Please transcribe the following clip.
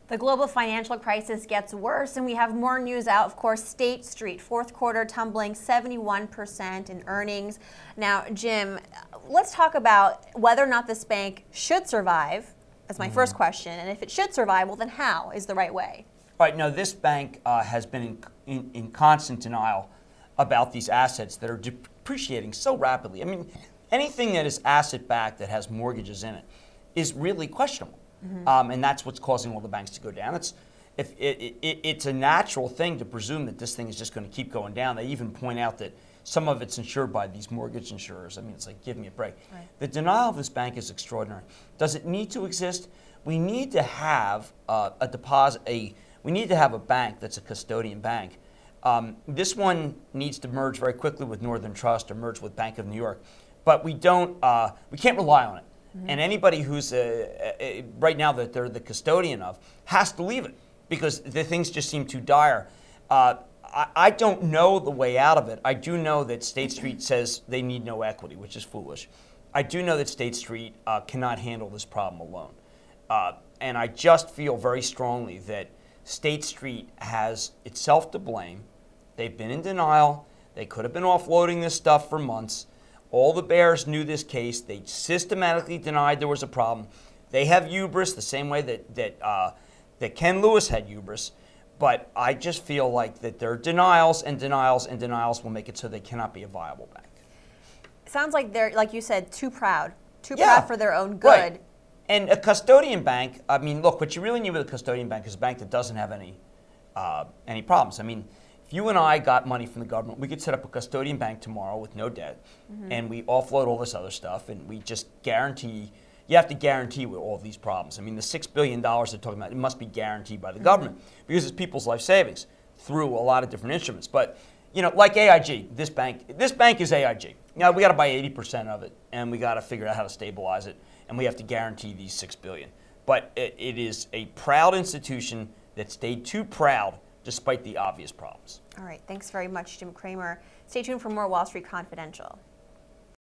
The global financial crisis gets worse, and we have more news out. Of course, State Street, fourth quarter tumbling 71% in earnings. Now, Jim, let's talk about whether or not this bank should survive, as my first question. And if it should survive, well, then how is the right way? Right. Now, this bank has been in constant denial about these assets that are depreciating so rapidly. I mean, anything that is asset-backed that has mortgages in it is really questionable. And that's what's causing all the banks to go down. It's a natural thing to presume that this thing is just going to keep going down. They even point out that some of it's insured by these mortgage insurers. I mean, it's like, give me a break. Right. The denial of this bank is extraordinary. Does it need to exist? We need to have we need to have a bank that's a custodian bank. This one needs to merge very quickly with Northern Trust or merge with Bank of New York, but we can't rely on it. And anybody who's right now that they're the custodian of has to leave it because the things just seem too dire. I don't know the way out of it. I do know that State Street says they need no equity, which is foolish. I do know that State Street cannot handle this problem alone. And I just feel very strongly that State Street has itself to blame. They've been in denial. They could have been offloading this stuff for months. All the bears knew this case. They systematically denied there was a problem. They have hubris the same way that Ken Lewis had hubris. But I just feel like that their denials and denials and denials will make it so they cannot be a viable bank. It sounds like they're, like you said, too proud proud for their own good. Right. And a custodian bank, I mean, look, what you really need with a custodian bank is a bank that doesn't have any problems. I mean, if you and I got money from the government, we could set up a custodian bank tomorrow with no debt, and we offload all this other stuff, and we just guarantee. You have to guarantee with all these problems. I mean, the $6 billion they're talking about, it must be guaranteed by the government because it's people's life savings through a lot of different instruments. But, you know, like AIG, this bank is AIG. Now, we got to buy 80% of it, and we got to figure out how to stabilize it, and we have to guarantee these $6 billion. But it is a proud institution that stayed too proud despite the obvious problems. All right. Thanks very much, Jim Cramer. Stay tuned for more Wall Street Confidential.